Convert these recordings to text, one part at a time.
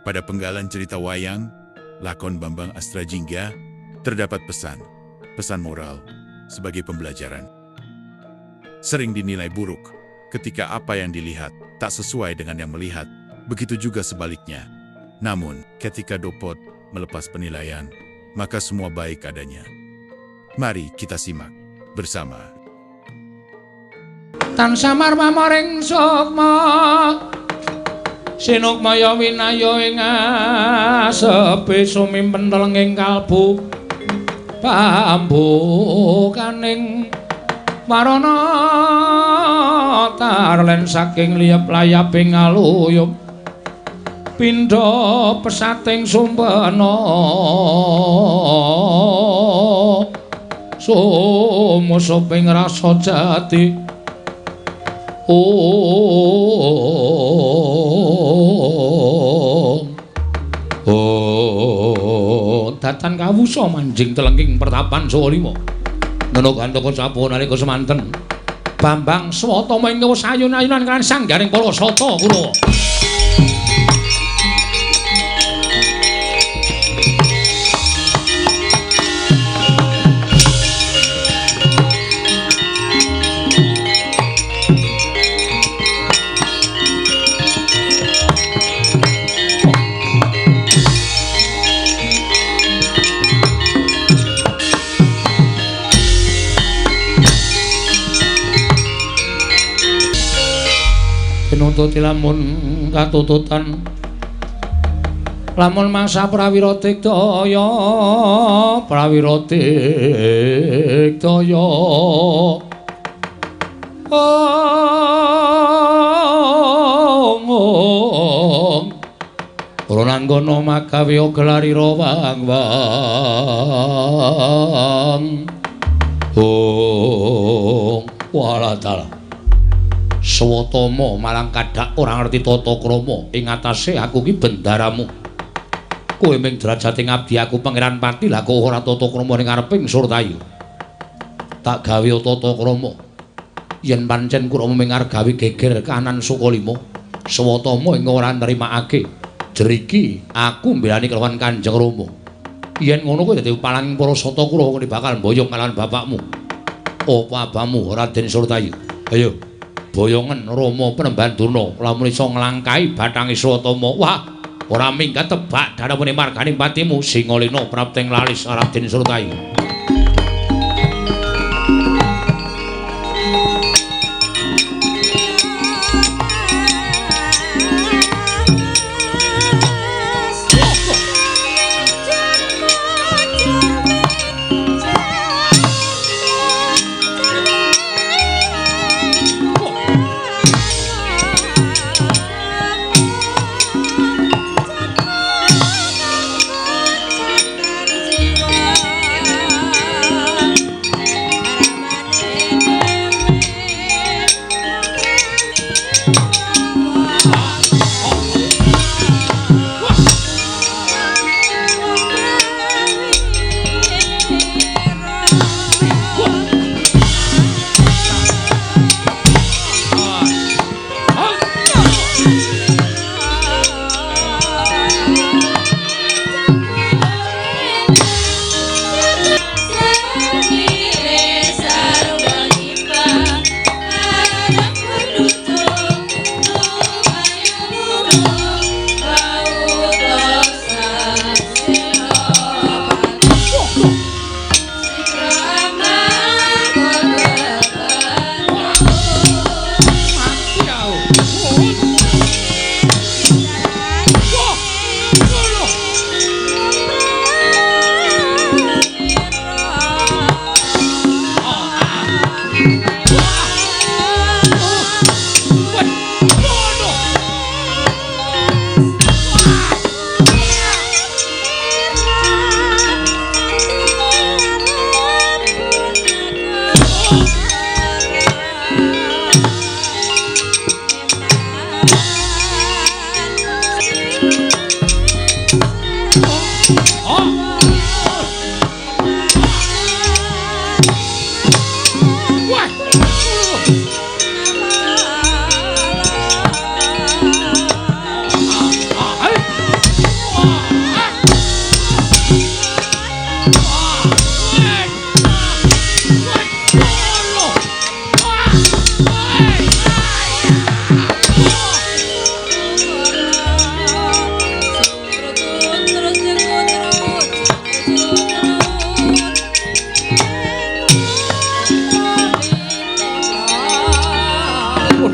Pada penggalan cerita wayang, lakon Bambang Astrajingga, terdapat pesan moral sebagai pembelajaran. Sering dinilai buruk ketika apa yang dilihat tak sesuai dengan yang melihat, begitu juga sebaliknya. Namun, ketika Dopot melepas penilaian, maka semua baik adanya. Mari kita simak bersama. Tan samar pamaring sukma sinukmaya winaya ing asepe sumimpen telenging kalbu pambukaning warana tarlen saking liyep layaping aluyup pindha pesating sumpena sumusuping rasa jati datan kawusa manjing telengking pertapan Saha Lima neno gantaka sapuh nalika semanten Bambang Swatama ing sayun-ayunan kan sanggaring para sata Kurawa. Nututi lamun katututan lamun mangsa prawira digdaya ora nanggana magawe gelarira wang-wang waladal Swatama marang kadhak ora ngerti tata krama ing atase aku ki bendaramu. Kowe ming derajate ngabdi aku Pangeran Pati lah kok ora tata krama ning ngareping Surtayu. Tak gawe tata krama. Yen pancen Kurawa ming arep gawe geger kanan Sukalima, Swatama ing ora nrimakake. Jeriki aku mbelani kelawan Kanjeng Rama. Yen ngono kowe dadi palanging para sata Kurawa kene bakal mboyong kalawan bapakmu. Apa abamu Raden Surtayu? Ayo boyongen Rama Penemban Durna lamun iso nglangkahi bathange Swatama. Wah, ora minggat tebak darawene marganing patimu Singalena prapteng lalis Raden Surtayu.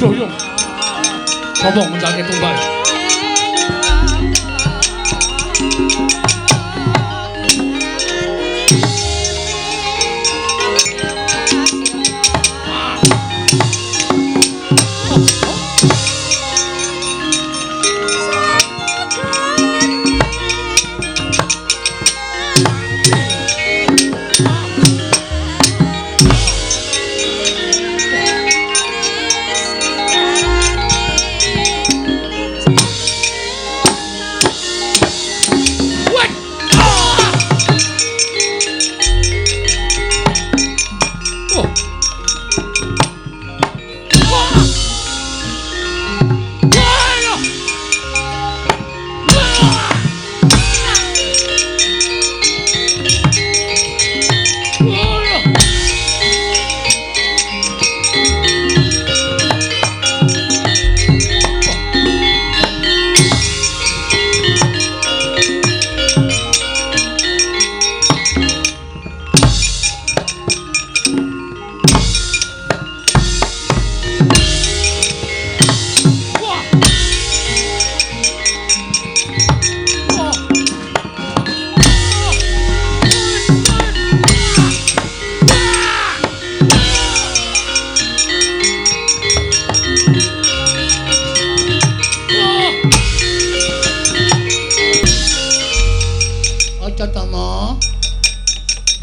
Doyong. Sapa mencalke tumbal?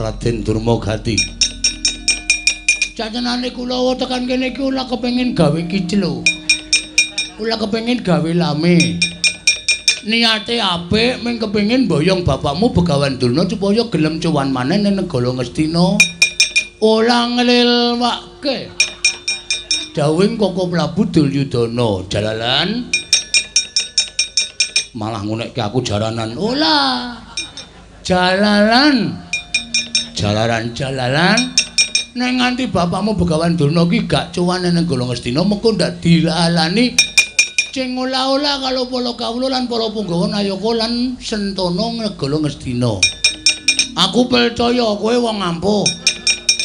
Raden Durmagati. Cacenane kula tekan kene iki ora kepengin gawe kicil. Ora kepengin gawe lame. Niate apik mung kepengin mboyong bapakmu Begawan Durna supaya gelem cuwan maneh ning negara Ngastina. Ora nglilwake. Dawuhing Koko Prabu Duryudana, jalalan. Malah ngunekke aku jaranan. Ola. Jalalan. Jalaran-jalaran nek nganti bapakmu Begawan Durna ki gak cuwane ning Golo Ngastina mengko ndak dilalani sing olah-olah karo para kawula lan para punggawa Nayaka lan Sentana Golo Ngastina. Aku percaya kowe wong ampuh.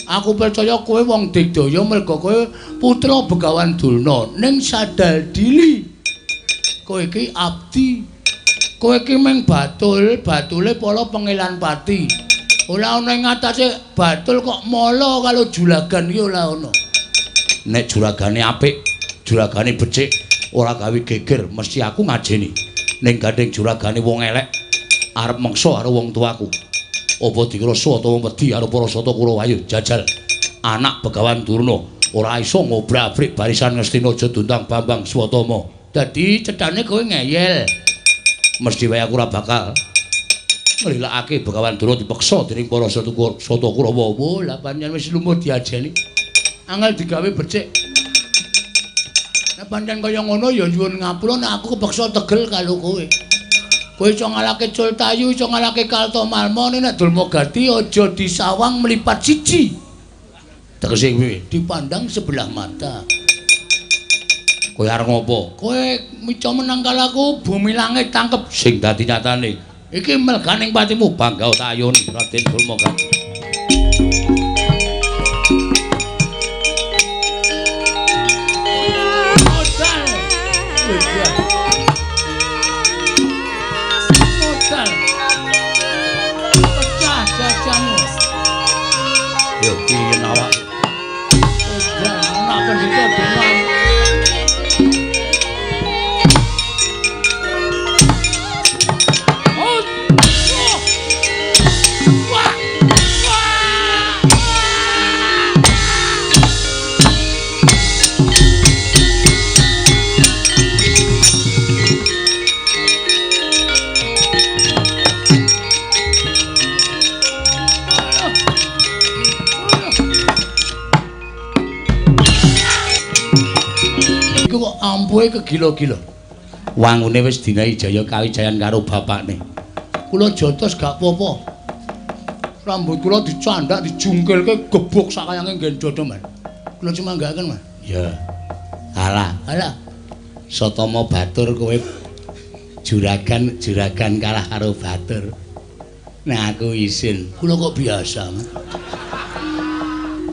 Aku percaya kowe wong digdaya merga kowe putra Begawan Durna ning sadadili kowe iki abdi. Kowe iki mung batule para pengilan pati. Ora ana ing atase batul kok mala karo juragan iki ora ana. Nek juragane apik, juragane becik, ora gawe geger, mesti aku ngajeni. Ning gandeng juragane wong elek, arep meksa karo wong tuaku. Apa dikrasa utawa wedi karo para sata Kurawayu jajal. Anak Begawan Durna ora iso ngobrak-abrik barisan Ngastina aja dundang Bambang Swatama. Dadi cedhane kowe ngeyel. Mesti wae aku ora bakal nglilakake Begawan Durna dipeksa dening para sata Kurawa. Lah pancen wis lumut diajeni. Angel digawe becik. Nek pancen kaya ngono ya nyuwun ngapura nek aku kepeksa tegel karo kowe. Kowe iso ngalahke Cultayu, iso ngalahke Kaltomalma, nek Durmagati aja disawang mlipat siji. Tegese kuwi dipandang sebelah mata. Kowe arep ngopo? Kowe mica menang kalaku bumi langit tangkep sing dadi nyatane. Iki melganing patimu bangga tak ayoni Raden Durmagati. Modal. Modal. Pecah jajamu. Yo piye awak? Modal ana pendhita Durna. Ampuhe kegila-gila. Wangune wis dinahi jaya kawijayan karo bapakne. Kula jotos gak apa-apa. Rambut kula dicandak, dijungkilke gebuk sakayange nggen dodo, Mas. Kula cuma nggaken, Mas. Ya. Alah. Satama batur kowe juragan kalah karo batur. Nek aku isin, kula kok biasa, Mas.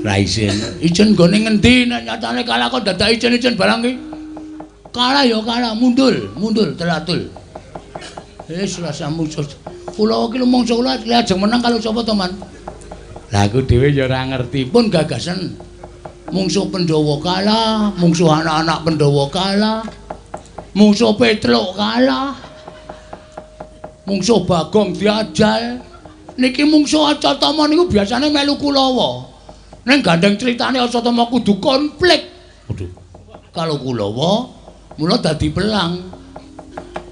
Ra isin. Ijen nggone ngendi nek nyatane kalah kok dadak ijen-ijen barang ki? Kalah ya kalah, mundur teratul. Wis rasa musuh. Kula iki mongso kula lajeng menang kalau sapa to, Man? Lah aku dhewe ya ora ngerti pun gagasan mungsuh Pandhawa kalah, mungsuh anak-anak Pandhawa kalah, mungsuh Petruk kalah, mungsuh Bagong diajal. Niki mungsuh Acatama niku biasane melu Kulawa. Ning gandeng critane Acatama kudu konflik. Waduh. Kalau Kulawa mula dadi pelang.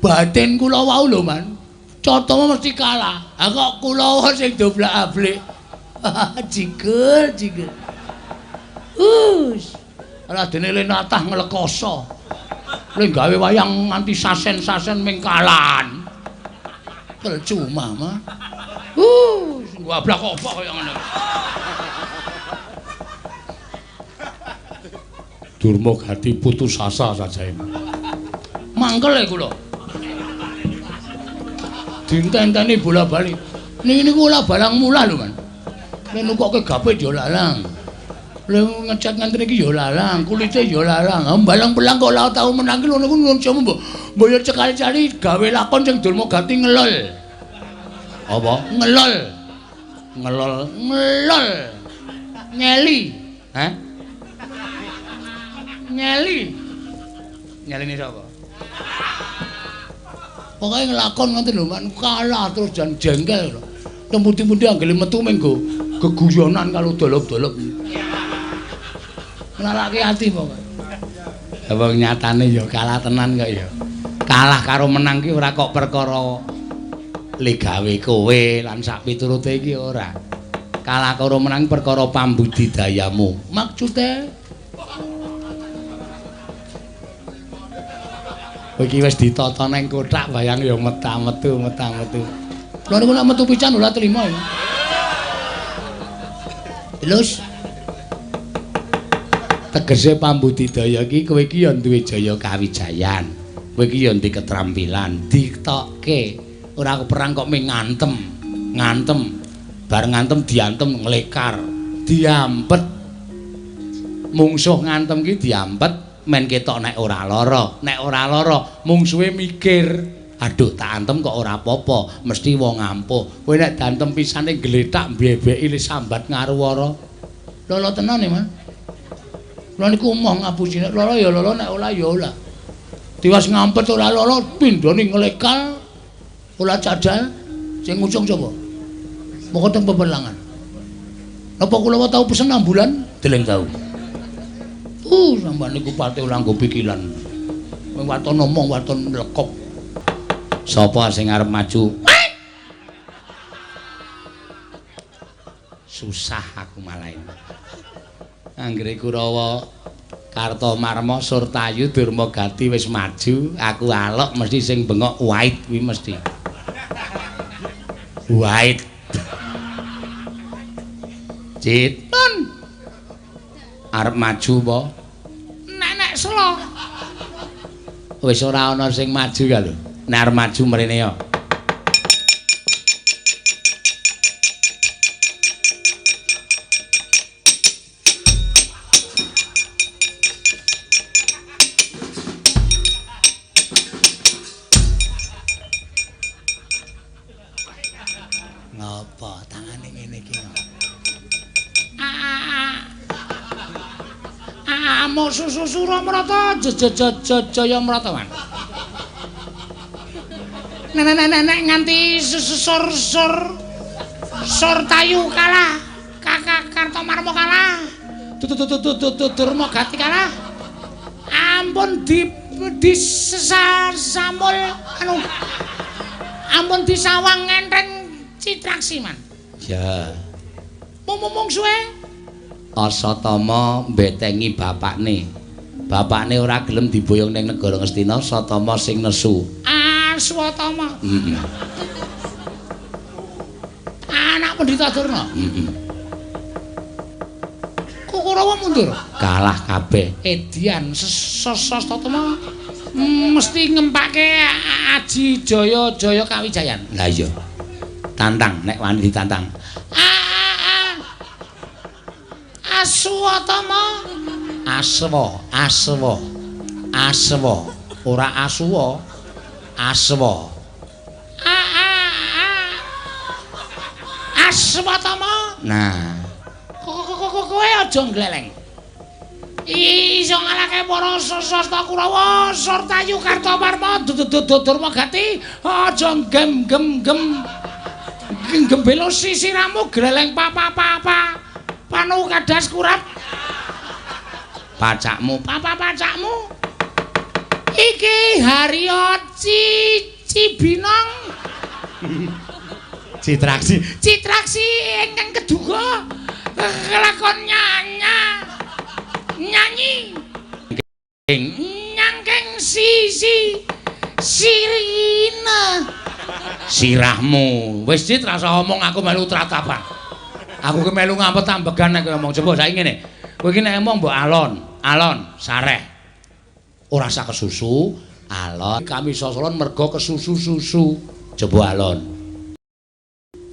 Batin Kulawa lho, Man. Acatama mesti kalah. Ha kok Kulawa sing doblak-ablik. Jigur. Radene Lenatah nglekoso. Le gawe wayang nganti sasen-sasen ming kalahan. Percuma, mah. Wablak apa kaya ngene. Durmagati putus asa saja ini. Mangkel kula. Dinten-teni bola-bali. Niki niku ora barang murah lho, Man. Nek nukoke gape ya larang. Lha ngecat ngantri iki ya larang, kulite ya larang. Balang-balang kok ora tau menang ki ngono ku nyuwun jamu mbok yo cekali-cali gawe lakon sing Durmagati ngelol. Apa? Ngelol. Ngeli. Hah? Nyelini sapa? Pokoke nglakon ngoten lho, Man, kalah terus jan jengkel. Temputi-pundi anggere metu menggo geguyonan karo dolop-dolop. Nalake ati pokoke. Wong nyatane ya kalah tenan kok ya. Kalah karo menang ki ora kok perkara le gawe kowe lan sak piturute iki ora. Kalah karo menang perkara pambudidayamu. Maksude iki wis ditata nang kothak bayang ya metu. Lha niku nek metu pican ora trima ya. Terus tegese pambudidaya iki kowe iki ya duwe jaya kawijayan. Kowe iki ya ndek ketrampilan, ditokke. Ora perang kok ming ngantem. Bar ngantem diantem nglekar, diampet. Mungsuh ngantem ki diampet men ketok nek ora lara mungsuhe mikir, aduh tak antem kok ora apa-apa, mesti wong ampuh. Kowe nek dantem pisane gletak mbebeki le sambat ngaruwara. Lolo tenan e, Man. Lha niku omong ngapusine, lolo ya lolo nek olah ya olah. Diwas ngampet ora lolo pindhane nglekal. Olah cadal sing ngusung sapa? Moko teng pepelangan. Napa kula tau pesen ambulan? Deleng tau. Sampeyan niku pate ora nggo pikiran. Wong waton omong waton mlekok. Sapa sing arep maju? Susah aku malah ini. Anggere Kurawa Kartomarma Surtayu Durmagati wis maju, aku alok mesti sing bengok wait kuwi mesti. Wait. Cit. Arep maju apa? Nek selo. Wis ora ana sing maju ka lho. Nek arep maju mrene ya. Ngopo tangane ngene iki? Amo susura mrata jaya mrata, Man. Nek nganti Surtayu kalah, Kakak Kartomarma kalah. Durmagati kalah. Ampun disamul anu. Ampun disawang enteng Citraksi, Man. Ya. Mung suwe Asatama mbetengi bapakne. Bapakne ora gelem diboyong ning negara Ngastina, Satama sing nesu. Aswatama. Heeh. Anak Pendhita Durna. Heeh. Kurawa mundur. Kalah kabeh. Edian Sasatama mesti ngempake Aji Jaya Kawijayan. Lah iya. Tantang nek wani ditantang. Aswatama. Aswa. Ora aswa. Aswa. Aswatama. Nah. Kowe aja gleleng. Iso ngalahke para sastra Kurawa Sartayu Kartawarma Durmagati aja gembelo sisiramu gleleng papa panu kadas kurat pacakmu iki Harya Cibinong Citraksi ingkang keduga kelakon nyanyi nyangkeng sirina sirahmu wis Cit rasa omong aku melu tratapan aku ki melu ngampet ambegan nek ngomong coba saiki ngene kowe iki nek ngomong mbok alon sareh ora sak kesusu alon kami sosolon mergo kesusu susu coba alon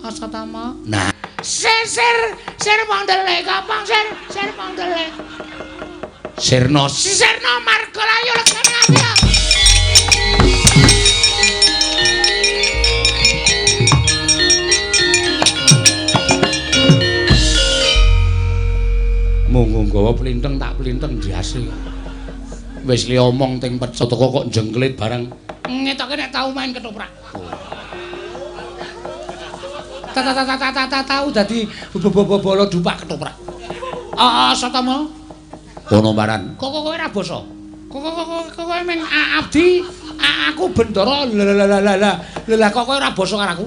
asatama nah sir pondele kapang sir pondele Sirna Margalayu Laksmi Apya. Mung nggawa plinteng tak plinteng diase. Wis li omong ting pecet kok jengklit bareng. Ngetoke nek tau main ketoprak. Tau dadi bolo dupak ketoprak. Satama. Ono baran. Kok kowe ora basa? Kok meng abdi aku Bendara lah kok kowe ora basa karo aku?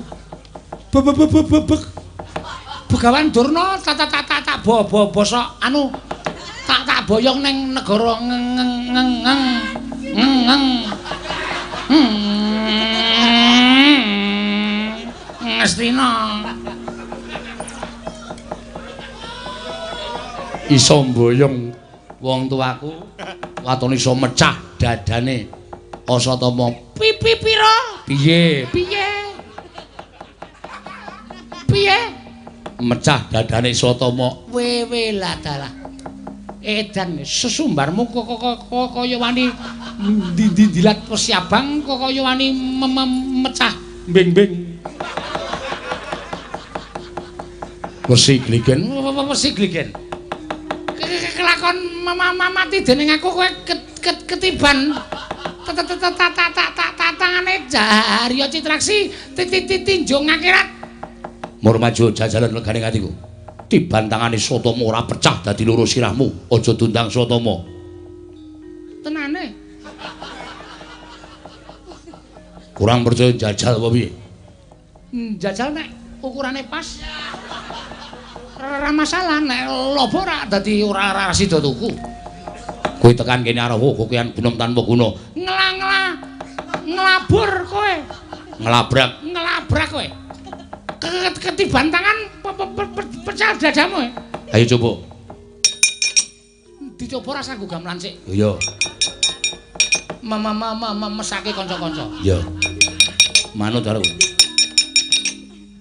Begawan Durna tak basa anu tak boyong ning negara Ngastina. Iso mboyong wong tuaku waton iso mecah dadane Asatama pira piye mecah dadane Asatama wewe ladalah edan sesumbarmu kok kaya wani dilat Siabang kok kaya wani mecah beng-beng wesi gligen kelakon mati dening aku kowe ketiban tangane Harya Citraksi tinjung akhirat mur maju jajalan legane atiku tiban tangane Asatama ora pecah dadi loro sirahmu aja dundang Asatama tenane kurang percaya jajal apa piye jajal nek ukurane pas ora masalah nek lobo ora dadi ora sida tuku. Kowe tekan kene arep kokean gunung tanpa guna. Nglabur kowe. Ngelabrak kowe. Ketiban tangan pecah dadamu. Ayo coba. Dicoba rasa gamelan sik. Iya. Mesake kanca-kanca. Iya. Manut karo.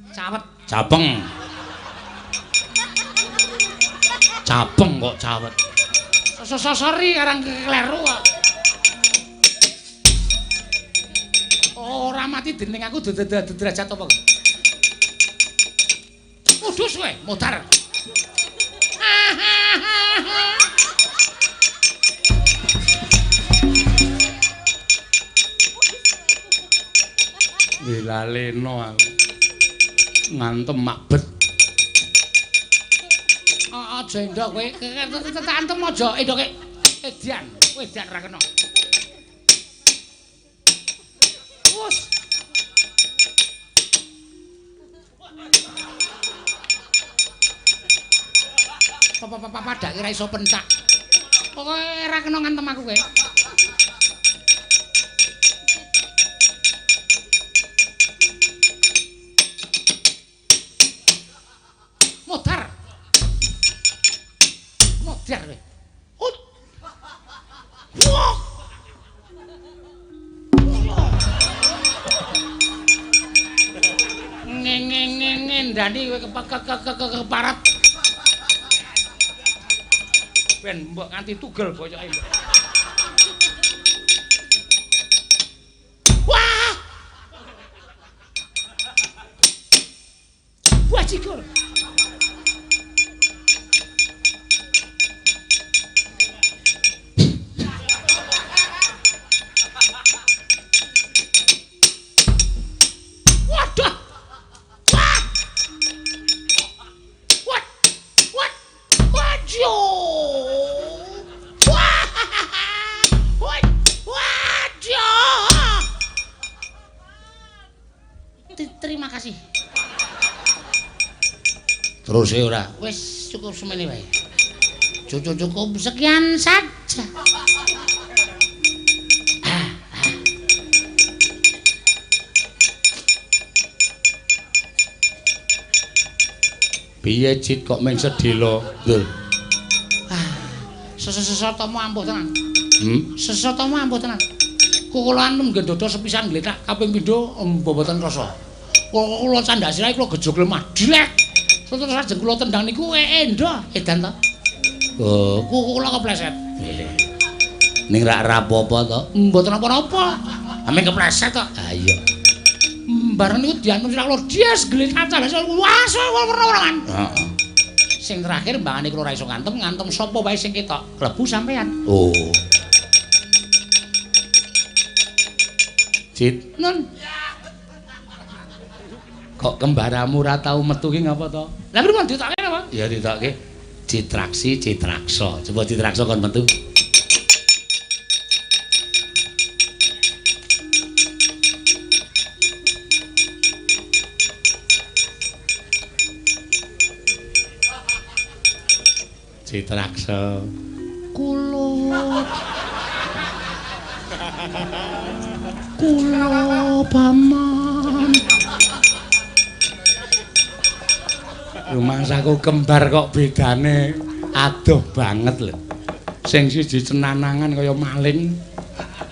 Cawet, capeng. Cabeng kok cawet. Sori arang kleru kok. Ora mati dening aku derajat apa? Udus kowe, mutar. Wilaleno aku. Ngantem makbet. Aja endok kowe, antem aja endoke. Edian, kowe edian ra kena. Wus. Papa dak kira iso pencak. Pokoke ra kena ngantem aku kowe. Modar kowe. Hut. Wah. Ngendani kowe keparat. ben mbok nganti tugel boyoke. Wah! Wah cikul. Waduh. Wah! What? Waduh. Wah! Waduh. Terima kasih. Terus ora. Wis cukup semene wae. Cukup sekian saja. Piye Cit kok meng sedhela? Lho. Sesotomu ampuh tenan. Sesotomu ampuh tenan. Kula anu nggendhodho sepisan gletak kaping pindho mboten krasa. Kula candhak sirahe kula gejog lemah dilek. Terus lajeng kula tendang niku endo edan to. Oh, kula kepleset. Ning rak apa-apa to? Mboten apa-apa. Ameng kepleset to. Ha iya. Bareng niku dianu sira kula dies gletak candhak sira wah werna-wernan. Heeh. Sing terakhir mbangane kula ora iso ngantem sapa wae sing ketok klebu sampean. Oh. Cit. Nun. Kok kembaramu ora tau metu ki ngapa to? Lah pripun ditokke apa? Ya ditokke Citraksi Citraksa. Coba Citraksa kon metu. Citraksa. Kula paman. Rumangsaku kembar kok bedane adoh banget lho. Sing siji cenanangan kaya maling,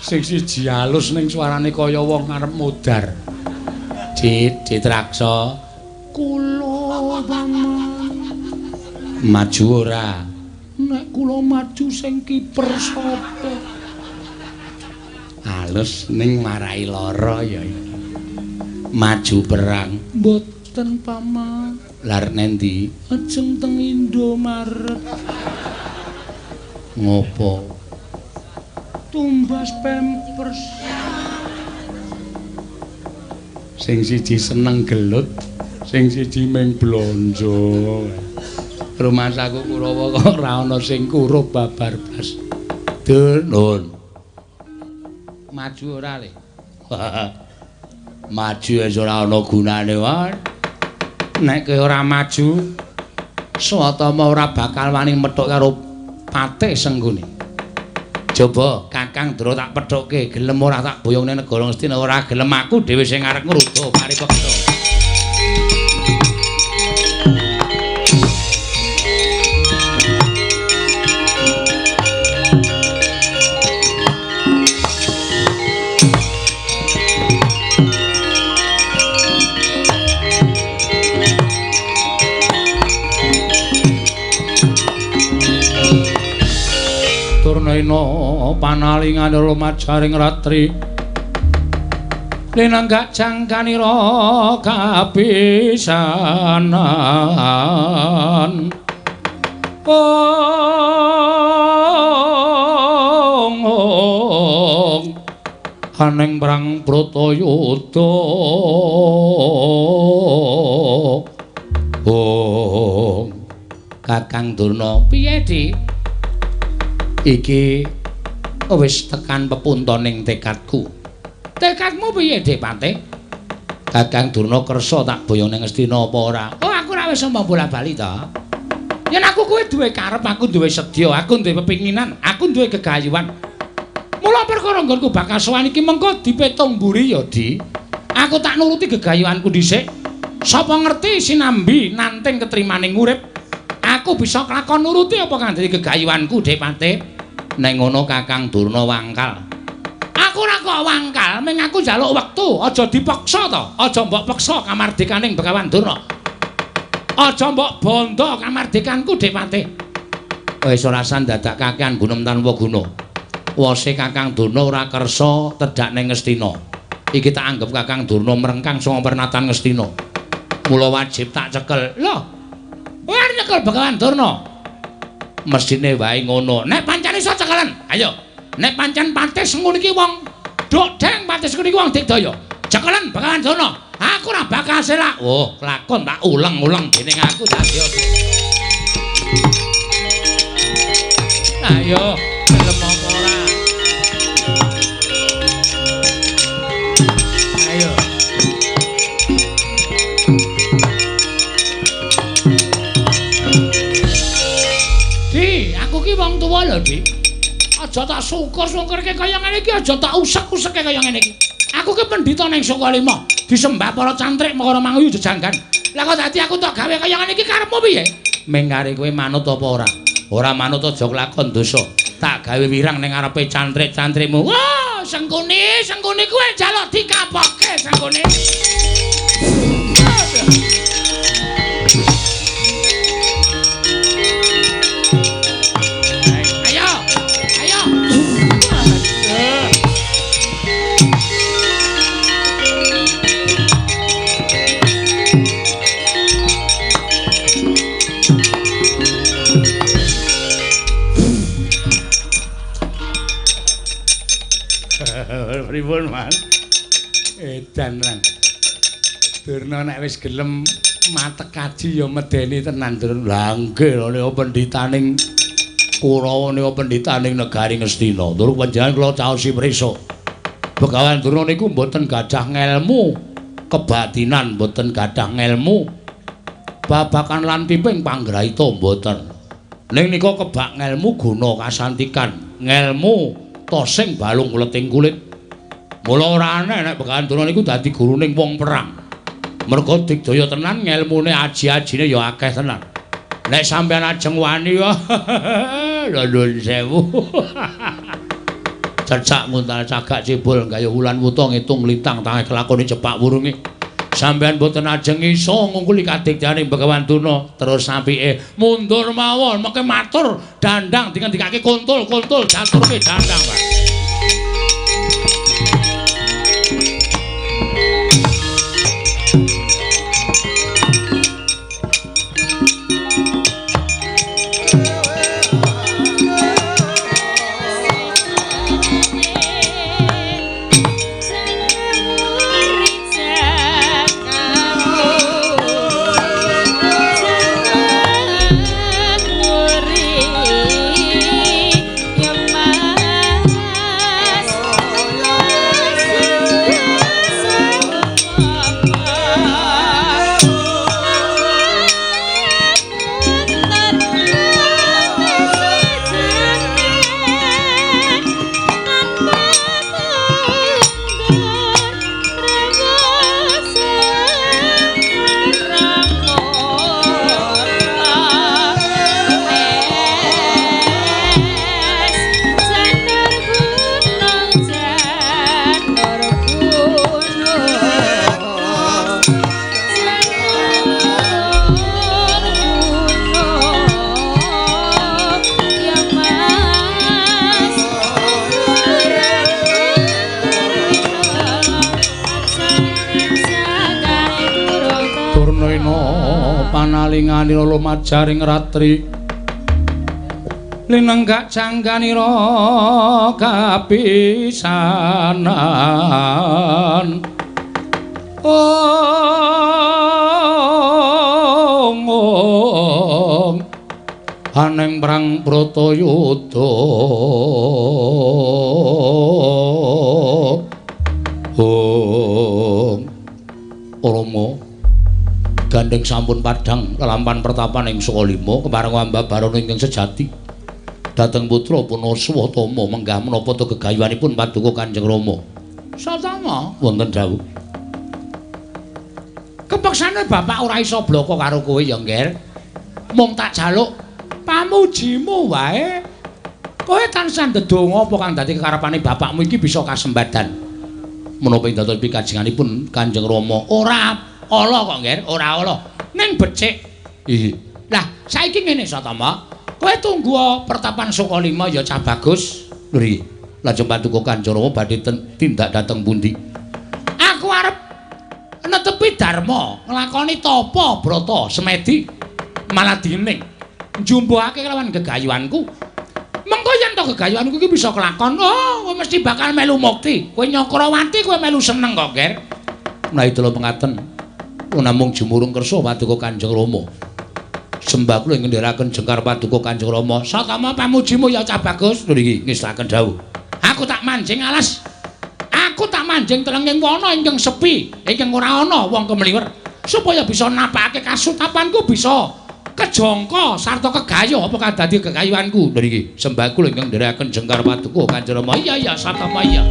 sing siji halus ning suarane kaya wong arep modar. Citraksa. Kula paman. Maju ora? Nek kula maju sing kiper sapa? Halus ning marai lara ya iki. Maju perang. Mboten paman. Lar nendi? Ajeng teng Indomaret. Ngopo? Tumbas pampers. Sing siji seneng gelut, sing siji meng blonjo. Rumangsaku Kurawa kok ora ana sing kurup babar blas. Nun. Maju ora le? Maju wis ora ana gunane wae. Nek kowe ora maju, Swatama ora bakal wani methuk karo patih senggone. Coba Kakang Dra tak pethukke, gelem ora tak boyongne negara Ngastina, ora gelem aku dhewe sing arep ngruda paripeksa. Turnena panalingan lumajaring ratri linanggak jangkanira kapisanan aneng perang Bratayuda Kakang Durna piye Dik? Iki wis tekan pepuntoning tekadku. Tekadmu piye, Dik Patih? Kakang Durna kersa tak boyong ning Ngastina apa ora? Oh, aku ora wis omong bola-bali to. Yen aku kuwi duwe karep, aku duwe sedya, aku duwe pepinginan, aku duwe gegayuhan. Mula perkara nggonku bakal sowan iki mengko dipetung mburi ya, Di. Aku tak nuruti gegayuhanku dhisik. Sapa ngerti sinambi nanting ketrimaning urip. Aku bisa kelakon nuruti apa kandhane gegayuhanku, Dik Patih. Nek ngono Kakang Durna wangkal. Aku ora kok wangkal, meng aku njaluk wektu, aja dipaksa to. Aja mbok peksa kamardikaning Begawan Durna. Aja mbok bondo kamardikanku, Dik Patih. Wis ora sandadak kakehan gunem tanpa guna. Wose Kakang Durna ora kersa tedhak ning Ngastina. Iki tak anggep Kakang Durna merengkang sanga pernatan Ngastina. Mula wajib tak cekel. Lho. Kowe arep nyekel Begawan Durna? Mesine wae ngono. Nek pancen iso cekelen, ayo. Nek pancen patis ngono iki wong dodeng patis ngono iki wong digdaya. Cekelen Begawan Durna. Aku ora bakal selak. Oh, lakon tak uleng-uleng dening aku dadi. Ayo, gelem apa ora? Ayo. Di, aku ki wong tuwa lho, Di. Aja tak syukur-syukurke kaya ngene iki, aja tak usek-useke kaya ngene iki. Aku ki pendhita ning Sukalima, disembah para cantrik mekara manguyu jejanggan. Lah kok dadi aku tok gawe kaya ngene iki karepmu piye? Mengkare kowe manut apa ora? Ora manut aja lakon dosa. Tak gawe wirang ning ngarepe cantrik-cantrikmu. Wah, sengkune kuwi njaluk dikapokke sengkune. Ayo. Ayo. Pripun, Mas? Edan lan. Durna nek wis gelem matek kaji ya medeni tenan, Durna. Lah nggih lho nek pendhitaning Kurawa nika pendhitaning negari Ngastina. Tur panjenengan kula caosi prisa. Begawan Durna niku mboten gadah ngelmu kebatinan, mboten gadah ngelmu babakan lan piping panggrahita mboten. Ning nika kebak ngelmu guna kasantikan, ngelmu tosing balung leting kulit. Mula ora aneh nek Begawan Durna niku dadi guruning wong perang. Merga digdaya tenan ngelmune aji-ajine ya akeh tenan. Nek sampeyan ajeng wani ya nuwun sewu. Cecak nguntal cagak cebul kaya wulan wuta ngitung lintang tangi kelakone cepak wurunge. Sampeyan boten ajeng iso ngungkuli kadigdaning Begawan Durna terus apike mundur mawon mengke matur dandang dikake kuntul-kuntul jaturke dandang, Pak. Panalingani lumajaring ratri linenggak jangganira kapisanan ong aneng perang Bratayuda Rama gandeng sampun padhang lelampahan pertapan ing Sukalima kepareng wambabarana ingkang sejati dhateng putra Punaswatama menggah menapa to gegayuhanipun paduka Kanjeng Rama. Satama wonten dawuh. Kepeksane bapak ora iso bloko karo kowe ya, Ngger. Mung tak jaluk pamujimu wae. Kowe tansah ndedonga apa kang dadi kekarepane bapakmu iki bisa kasembadan. Menapa ing dados pikajenganipun Kanjeng Rama ora ala kok, Ngger, ora ala. Ning becik. Lah, saiki ngene Satama. Kowe tunggu pertapan Sukalima ya Cah Bagus. Lho iki, lajeng Paduka Kanjeng Rama badhe tindak dhateng pundi? Aku arep netepi dharma, nglakoni tapa brata semedi malah dining njumbuhake kelawan gegayuhanku. Mengko yen to gegayuhanku iki bisa kelakon, kowe mesti bakal melu mukti. Kowe Nyakrawati kowe melu seneng kok, Ger. Menawi dala pengaten, namung jumurung kersa Paduka Kanjeng Rama. Sembah kula ngendharaken jengkar Paduka Kanjeng Rama. Satama pamujimu ya Cah Bagus. Lho iki ngestaken dawuh. Aku tak manjing alas. Aku tak manjing telenging wana ingkang sepi, ingkang ora ana wong kemliwer, supaya bisa napakake kasutapanku bisa kejangka sarta kegayo apa kadadi kegayuhanku. Lho iki sembah kula ingkang ngendharaken jengkar Paduka Kanjeng Rama. Iya Satama iya.